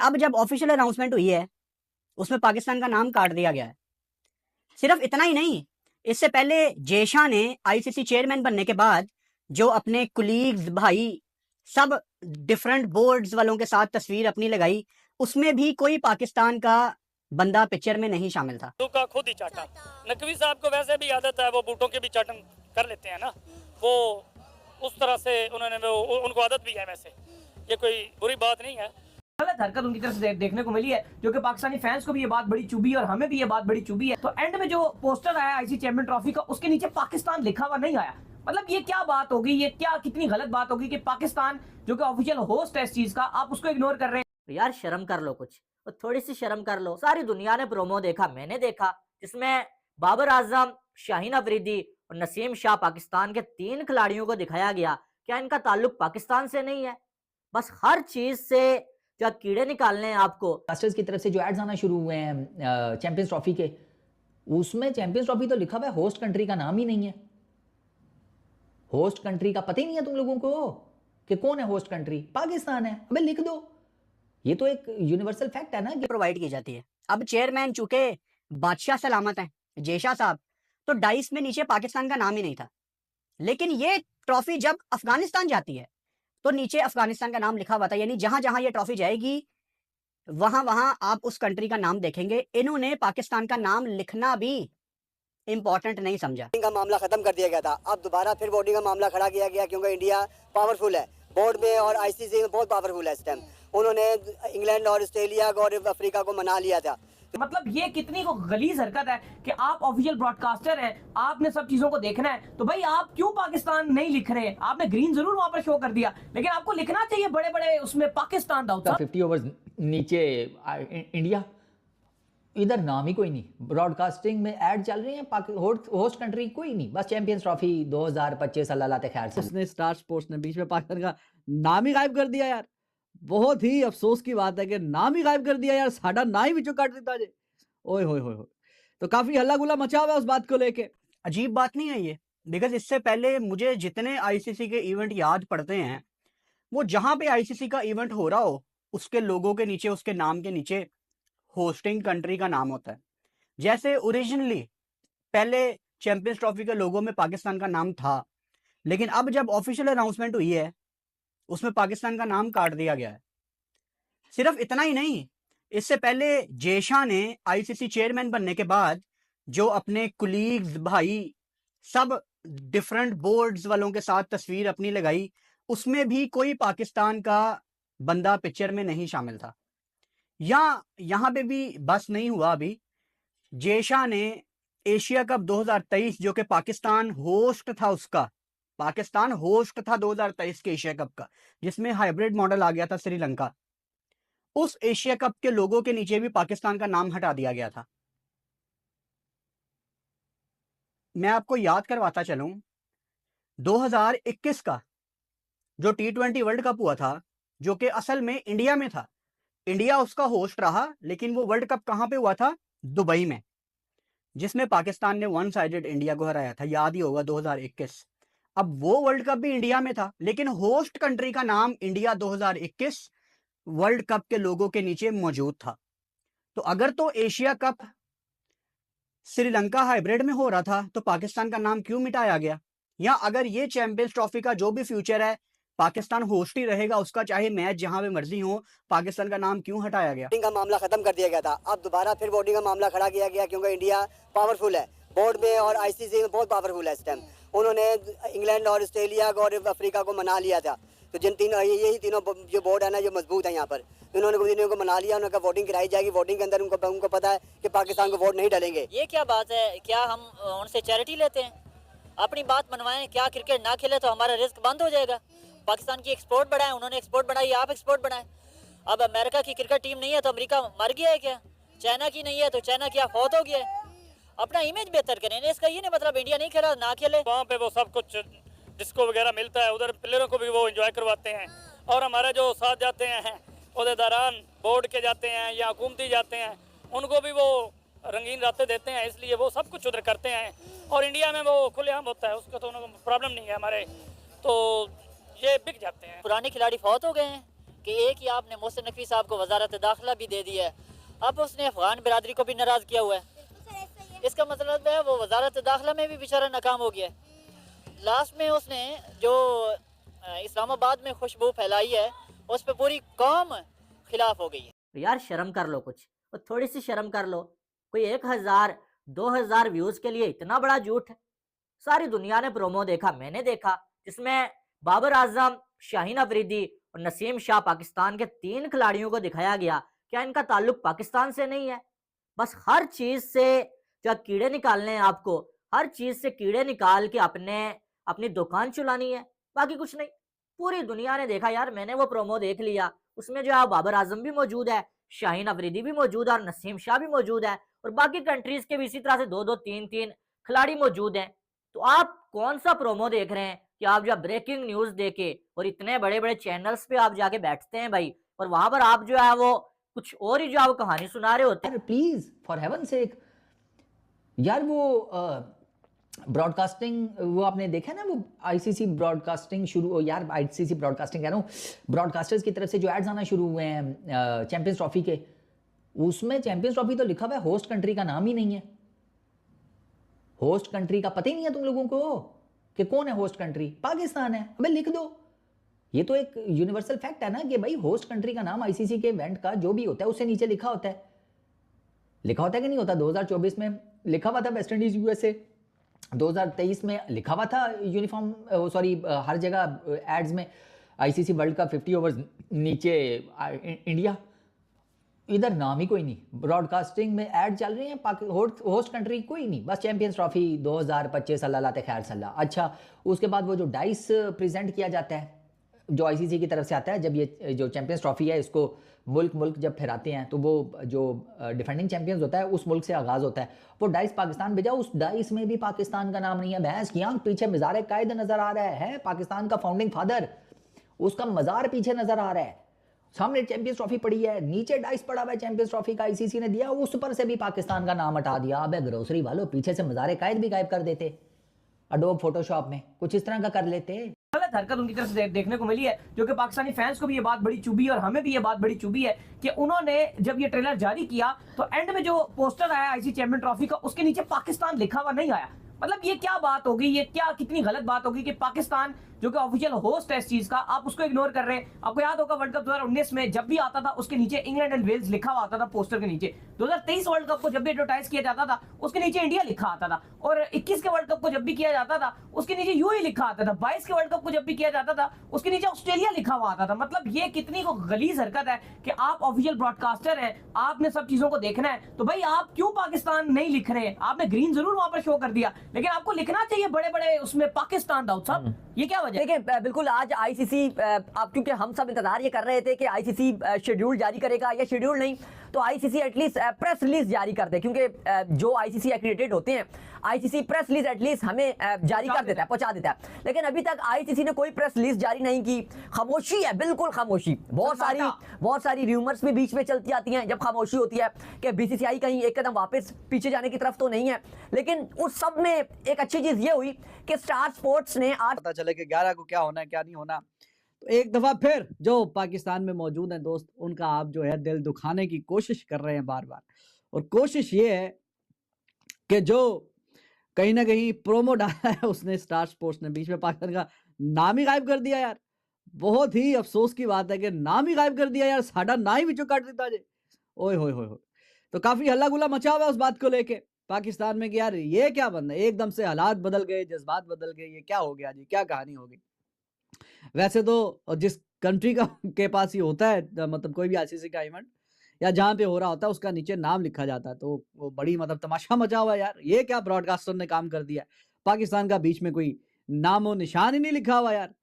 अब जब official announcement हुई है, उसमें पाकिस्तान का नाम काट दिया गया है। सिर्फ इतना ही नहीं, इससे पहले जेशा ने आईसीसी चेयरमैन बनने के बाद जो अपने कुलीग्स भाई सब डिफरेंट बोर्ड्स वालों के साथ तस्वीर अपनी लगाई, उसमें भी कोई पाकिस्तान का बंदा पिक्चर में नहीं शामिल था। का खुद ही चाटा। नकवी साहब को वैसे भी आदत है, वो बूटों के भी चाटन कर लेते हैं ना, वो उस तरह से उन्होंने उनको आदत भी है। वैसे ये कोई बुरी बात नहीं है। गलत हरकत उनकी तरफ से देखने को मिली है, जो कि पाकिस्तानी फैंस को भी ये बात बड़ी चुभी है और हमें भी ये बात बड़ी चुभी है। तो एंड में जो पोस्टर आया आईसीसी चैंपियन ट्रॉफी का, उसके नीचे पाकिस्तान लिखा हुआ नहीं आया। मतलब ये क्या बात होगी, ये क्या कितनी गलत बात होगी कि पाकिस्तान जो कि ऑफिशियल होस्ट है इस चीज का, आप उसको इग्नोर कर रहे हैं। तो यार शर्म कर लो, कुछ तो थोड़ी सी शर्म कर लो। सारी दुनिया ने प्रोमो देखा, मैंने देखा, जिसमें बाबर आजम, शाहीन अफरीदी और नसीम शाह पाकिस्तान के 3 खिलाड़ियों को दिखाया गया। क्या इनका ताल्लुक पाकिस्तान से नहीं है? बस हर चीज से जो कीड़े निकालने हैं आपको। ब्लास्टर्स की तरफ से जो एड्स आना शुरू हुए हैं चैंपियंस ट्रॉफी के, उसमें चैंपियंस ट्रॉफी तो लिखा हुआ है, होस्ट कंट्री का नाम ही नहीं है। होस्ट कंट्री का पता ही नहीं है तुम लोगों को कि कौन है होस्ट कंट्री। पाकिस्तान है, अबे लिख दो। ये तो एक यूनिवर्सल फैक्ट है ना कि प्रोवाइड की जाती है। अब चेयरमैन चूंकि बादशाह सलामत हैं, जेशा साहब, तो डाइस में नीचे पाकिस्तान का नाम ही नहीं था। लेकिन ये ट्रॉफी जब अफगानिस्तान जाती है तो नीचे अफगानिस्तान का नाम लिखा हुआ था। यानी जहां जहां ये ट्रॉफी जाएगी वहां वहां आप उस कंट्री का नाम देखेंगे। इन्होंने पाकिस्तान का नाम लिखना भी इंपॉर्टेंट नहीं समझा। का मामला खत्म कर दिया गया था, अब दोबारा फिर वोटिंग का मामला खड़ा किया गया, क्योंकि इंडिया पावरफुल है बोर्ड में और आईसीसी में बहुत पावरफुल है इस टाइम। उन्होंने इंग्लैंड और ऑस्ट्रेलिया और अफ्रीका को मना लिया था। मतलब ये कितनी को गलीज हरकत है कि आप ऑफिशियल ब्रॉडकास्टर हैं, आपने सब चीजों को देखना है, तो भाई आप क्यों पाकिस्तान नहीं लिख रहे हैं? आपने ग्रीन जरूर वहां पर शो कर दिया, लेकिन आपको लिखना चाहिए बड़े बड़े उसमें पाकिस्तान डाउट। 50 ओवर्स नीचे इंडिया, इधर नाम ही कोई नहीं। ब्रॉडकास्टिंग में ऐड चल रही है, होस्ट कंट्री कोई नहीं, बस चैंपियंस ट्रॉफी 2025 अल्लाह खैर से। उसने स्टार स्पोर्ट्स ने बीच में पाकिस्तान का नाम ही गायब कर दिया यार। बहुत ही अफसोस की बात है कि नाम ही गायब कर दिया यार, साडा ना ही विचों काट दिता जे। ओए होए होए होए। तो काफी हल्ला गुल्ला मचा हुआ है उस बात को लेके। अजीब बात नहीं है ये, बिकॉज इससे पहले मुझे जितने आईसीसी के इवेंट याद पड़ते हैं, वो जहां पे आईसीसी का इवेंट हो रहा हो उसके लोगों के नीचे, उसके नाम के नीचे होस्टिंग कंट्री का नाम होता है। जैसे ओरिजिनली पहले चैंपियंस ट्रॉफी के लोगों में पाकिस्तान का नाम था, लेकिन अब जब ऑफिशियल अनाउंसमेंट हुई है उसमें पाकिस्तान का नाम काट दिया गया है। सिर्फ इतना ही नहीं, इससे पहले जेशा ने आईसीसी चेयरमैन बनने के बाद जो अपने कुलीग्स भाई सब डिफरेंट बोर्ड्स वालों के साथ तस्वीर अपनी लगाई, उसमें भी कोई पाकिस्तान का बंदा पिक्चर में नहीं शामिल था। यहां पे भी बस नहीं हुआ। अभी जेशा ने एशिया कप 2023 जो कि पाकिस्तान होस्ट था, उसका पाकिस्तान होस्ट था 2023 के एशिया कप का, जिसमें हाइब्रिड मॉडल आ गया था श्रीलंका, उस एशिया कप के लोगों के नीचे भी पाकिस्तान का नाम हटा दिया गया था। मैं आपको याद करवाता चलूं, 2021 का जो T20 वर्ल्ड कप हुआ था, जो कि असल में इंडिया में था, इंडिया उसका होस्ट रहा, लेकिन वो वर्ल्ड कप कहां पे हुआ था? दुबई में, जिसमें पाकिस्तान ने वन साइडेड इंडिया को हराया था, याद ही होगा 2021। अब वो वर्ल्ड कप भी इंडिया में था, लेकिन होस्ट कंट्री का नाम इंडिया 2021 वर्ल्ड कप के लोगों के नीचे मौजूद था। तो अगर तो एशिया कप श्रीलंका हाइब्रिड में हो रहा था, तो पाकिस्तान का नाम क्यों मिटाया गया? या अगर ये चैंपियंस ट्रॉफी का जो भी फ्यूचर है पाकिस्तान होस्ट ही रहेगा उसका, चाहे मैच जहां पे मर्जी हो, पाकिस्तान का नाम क्यों हटाया गया? का मामला खत्म कर दिया गया था, अब दोबारा फिर वोटिंग का मामला खड़ा किया गया, क्योंकि इंडिया पावरफुल है बोर्ड में और आईसीसी में बहुत पावरफुल है इस टाइम। उन्होंने इंग्लैंड और ऑस्ट्रेलिया और अफ्रीका को मना लिया था। तो जिन तीनों, यही तीनों जो बोर्ड है ना, जो मजबूत है यहाँ पर, इन्होंने को मना लिया। उन्होंने वोटिंग कराई जाएगी, वोटिंग के अंदर उनको पता है कि पाकिस्तान को वोट नहीं डालेंगे। ये क्या बात है? क्या हम उनसे चैरिटी लेते हैं? अपनी बात मनवाएं। क्या क्रिकेट ना खेले तो हमारा रिस्क बंद हो जाएगा? पाकिस्तान की एक्सपोर्ट बढ़ाएं, उन्होंने एक्सपोर्ट बढ़ाई, आप एक्सपोर्ट बढ़ाएं। अब अमेरिका की क्रिकेट टीम नहीं है तो अमेरिका मर गया है क्या? चाइना की नहीं है तो चाइना क्या फौत हो गया है? अपना इमेज बेहतर करें। इसका ये नहीं मतलब इंडिया नहीं खेला ना खेले। वहाँ पे वो सब कुछ डिस्को वगैरह मिलता है, उधर प्लेयरों को भी वो एंजॉय करवाते हैं, और हमारे जो साथ जाते हैं ओहदेदारान बोर्ड के जाते हैं या हुकूमती जाते हैं, उनको भी वो रंगीन रातें देते हैं, इसलिए वो सब कुछ उधर करते हैं। और इंडिया में वो खुलेआम होता है, उसका तो प्रॉब्लम नहीं है हमारे, तो ये बिक जाते हैं। पुराने खिलाड़ी फौत हो गए हैं, कि एक ही आपने मोहसिन नकवी साहब को वजारत दाखिला भी दे दी है, अब उसने अफगान बिरादरी को भी नाराज़ किया हुआ है। इसका मतलब है वो वजारत दाखिला में भी बेचारा नाकाम हो गया है। लास्ट में उसने जो इस्लामाबाद में खुशबू फैलाई है उस पर पूरी कौम खिलाफ हो गई है। तो यार शर्म कर लो, कुछ और थोड़ी सी शर्म कर लो। कोई 1000 2000 व्यूज के लिए इतना बड़ा झूठ है। सारी दुनिया ने प्रोमो देखा, मैंने देखा, जिसमें बाबर आजम, शाहीन अफरीदी और नसीम शाह पाकिस्तान के 3 खिलाड़ियों को दिखाया गया। क्या इनका ताल्लुक पाकिस्तान से नहीं है? बस हर चीज से क्या कीड़े निकालने हैं आपको, हर चीज से कीड़े निकाल के अपनी दुकान चलानी है, बाकी कुछ नहीं। पूरी दुनिया ने देखा यार, मैंने वो प्रोमो देख लिया, उसमें जो है बाबर आजम भी मौजूद है, शाहीन अफरीदी भी मौजूद है और नसीम शाह भी मौजूद है और बाकी कंट्रीज के भी इसी तरह से 2-2 3-3 खिलाड़ी मौजूद हैं। तो आप कौन सा प्रोमो देख रहे हैं कि आप जो ब्रेकिंग न्यूज देके और इतने बड़े बड़े चैनल्स पे आप जाके बैठते हैं भाई, और वहां पर आप जो है वो कुछ और ही जो है वो कहानी सुना रहे होते हैं। प्लीज फॉर हेवन सेक यार, वो ब्रॉडकास्टिंग वो आपने देखा ना, वो आईसीसी ब्रॉडकास्टिंग शुरू, यार आईसीसी ब्रॉडकास्टिंग कह रहा हूँ, ब्रॉडकास्टर्स की तरफ से जो एड्स आना शुरू हुए हैं चैंपियंस ट्रॉफी के, उसमें चैंपियंस ट्रॉफी तो लिखा हुआ है, होस्ट कंट्री का नाम ही नहीं है। होस्ट कंट्री का पता ही नहीं है तुम लोगों को कि कौन है होस्ट कंट्री? पाकिस्तान है। अबे लिख दो, ये तो एक यूनिवर्सल फैक्ट है ना कि भाई होस्ट कंट्री का नाम आईसीसी के इवेंट का जो भी होता है उससे नीचे लिखा होता है। लिखा होता है कि नहीं होता? 2024 में लिखा हुआ था वेस्ट इंडीज यूएसए, 2023 में लिखा हुआ था यूनिफॉर्म, सॉरी हर जगह एड्स में आईसीसी वर्ल्ड कप 50 ओवर्स, नीचे इंडिया, इधर नाम ही कोई नहीं। ब्रॉडकास्टिंग में ऐड चल रहे हैं, होस्ट कंट्री कोई नहीं, बस चैंपियंस ट्रॉफी 2025 अल्लाह लाते खैर सल्ला। अच्छा, उसके बाद वो जो डाइस प्रेजेंट किया जाता है जो आईसीसी की तरफ से आता है, जब ये जो चैंपियंस ट्रॉफी है इसको मुल्क जब फिराते हैं तो वो जो डिफेंडिंग चैंपियंस होता है उस मुल्क से आगाज़ होता है, वो डाइस पाकिस्तान भेजा, उस डाइस में भी पाकिस्तान का नाम नहीं है। भैंस की आंख, पीछे मज़ार कायद नज़र आ रहा है पाकिस्तान का फाउंडिंग फादर, उसका मज़ार पीछे नज़र आ रहा है, सामने चैंपियंस ट्रॉफी पड़ी है, नीचे डाइस पड़ा हुआ है चैंपियंस ट्रॉफी का, आईसीसी ने दिया, उस पर से भी पाकिस्तान का नाम हटा दिया। अब ग्रोसरी वालों पीछे से मज़ार कायद भी गायब कर देते, अडोब फोटोशॉप में कुछ इस तरह का कर लेते। गलत हरकत उनकी तरफ से देखने को मिली है, जो कि पाकिस्तानी फैंस को भी ये बात बड़ी चुभी और हमें भी ये बात बड़ी चुभी है कि उन्होंने जब ये ट्रेलर जारी किया तो एंड में जो पोस्टर आया आईसीसी चैंपियन ट्रॉफी का, उसके नीचे पाकिस्तान लिखा हुआ नहीं आया। मतलब ये क्या बात होगी, ये क्या कितनी गलत बात होगी कि पाकिस्तान जो कि ऑफिशियल होस्ट है इस चीज का, आप उसको इग्नोर कर रहे हैं। आपको याद होगा वर्ल्ड कप 2019 में जब भी आता था उसके नीचे इंग्लैंड एंड वेल्स लिखा हुआ आता था पोस्टर के नीचे। 2023 वर्ल्ड कप को जब भी एडवर्टाइज किया जाता था उसके नीचे इंडिया लिखा आता था, और 21 के वर्ल्ड कप को जब भी किया जाता था उसके नीचे यूएई लिखा आता था, 22 के वर्ल्ड कप को जब भी किया जाता था उसके नीचे ऑस्ट्रेलिया लिखा हुआ आता था। मतलब ये कितनी गलीज हरकत है कि आप ऑफिशियल ब्रॉडकास्टर हैं, आपने सब चीजों को देखना है, तो भाई आप क्यों पाकिस्तान नहीं लिख रहे हैं? आपने ग्रीन जरूर वहां पर शो कर दिया, लेकिन आपको लिखना चाहिए बड़े बड़े उसमें पाकिस्तान दाऊद साहब, ये क्या वजह? देखिए बिल्कुल, आज आईसीसी, आप क्योंकि हम सब इंतजार ये कर रहे थे कि आईसीसी शेड्यूल जारी करेगा, या शेड्यूल नहीं तो आईसीसी एटलीस्ट प्रेस रिलीज जारी कर दे, क्योंकि जो आईसीसी एक्रेडिटेड होते हैं आईसीसी प्रेस रिलीज एटलीस्ट हमें जारी कर देता है, पहुंचा देता है। लेकिन अभी तक आईसीसी ने कोई प्रेस रिलीज जारी नहीं की, खामोशी है, बिल्कुल खामोशी। बहुत सारी र्यूमर्स भी बीच में चलती आती हैं जब खामोशी होती है कि बीसीसीआई कहीं एक कदम वापस पीछे जाने की तरफ तो नहीं है। लेकिन उस सब में एक अच्छी चीज ये हुई कि स्टार स्पोर्ट्स ने आज पता चले कि 11 को क्या होना है क्या नहीं होना। तो एक दफा फिर जो पाकिस्तान में मौजूद हैं दोस्त, उनका आप जो है दिल दुखाने की कोशिश कर रहे हैं बार बार, और कोशिश ये है कि जो कहीं ना कहीं प्रोमो डाला है उसने स्टार स्पोर्ट्स ने, बीच में पाकिस्तान का नाम ही गायब कर दिया यार। बहुत ही अफसोस की बात है कि नाम ही गायब कर दिया यार, साडा ना ही विचों काट दिता जे। ओए होए होए। तो काफी हल्ला गुल्ला मचा हुआ है उस बात को लेके पाकिस्तान में कि यार ये क्या बंदा, एकदम से हालात बदल गए, जज्बात बदल गए, ये क्या हो गया जी, क्या कहानी होगी। वैसे तो जिस कंट्री का के पास ही होता है, मतलब कोई भी आईसीसी का इवेंट या जहाँ पे हो रहा होता है उसका नीचे नाम लिखा जाता है, तो वो बड़ी मतलब तमाशा मचा हुआ है यार। ये क्या ब्रॉडकास्टर ने काम कर दिया है, पाकिस्तान का बीच में कोई नामो निशान ही नहीं लिखा हुआ यार।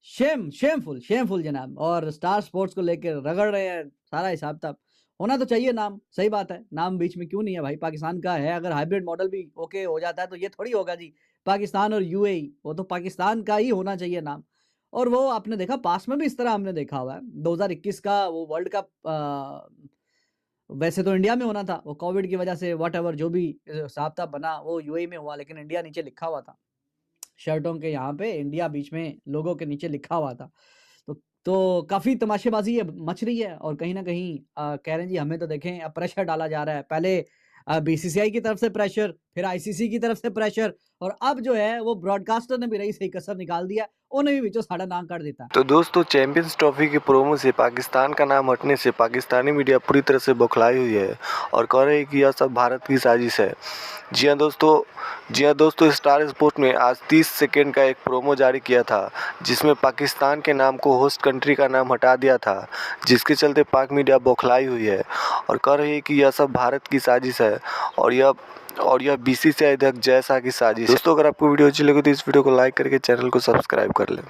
शेमफुल जनाब। और स्टार स्पोर्ट्स को लेकर रगड़ रहे हैं सारा हिसाब किताब। होना तो चाहिए नाम, सही बात है, नाम बीच में क्यों नहीं है भाई, पाकिस्तान का है। अगर हाइब्रिड मॉडल भी ओके हो जाता है तो ये थोड़ी होगा जी पाकिस्तान और यूएई, वो तो पाकिस्तान का ही होना चाहिए नाम। और वो आपने देखा पास में भी इस तरह हमने देखा हुआ है, 2021 का वो वर्ल्ड कप वैसे तो इंडिया में होना था, वो कोविड की वजह से व्हाटएवर जो भी हिसाब था बना वो यूएई में हुआ, लेकिन इंडिया नीचे लिखा हुआ था शर्टों के, यहाँ पे इंडिया बीच में लोगों के नीचे लिखा हुआ था। तो तो काफ़ी तमाशेबाज़ी है मच रही है और कहीं न कहीं कह रहे हैं जी हमें तो देखें अब प्रेशर डाला जा रहा है। पहले बीसीसीआई की तरफ से प्रेशर, फिर आईसीसी की तरफ से प्रेशर और अब जो है वो ब्रॉडकास्टर ने भी रही सही कसर निकाल दिया। उन्हें भी विचों साड़ा नाम कर देता। तो दोस्तों चैंपियंस ट्रॉफी के प्रोमो से पाकिस्तान का नाम हटने से पाकिस्तानी मीडिया पूरी तरह से बौखलाई हुई है और कह रहे हैं कि यह सब भारत की साजिश है। जी हाँ दोस्तों स्टार स्पोर्ट ने आज 30 सेकेंड का एक प्रोमो जारी किया था जिसमें पाकिस्तान के नाम को होस्ट कंट्री का नाम हटा दिया था, जिसके चलते पाक मीडिया बौखलाई हुई है और कह रही है कि यह सब भारत की साजिश है और यह बीसीसीआई अध्यक्ष जय शाह की साजिश। दोस्तों अगर आपको वीडियो अच्छी लगे तो इस वीडियो को लाइक करके चैनल को सब्सक्राइब कर लें।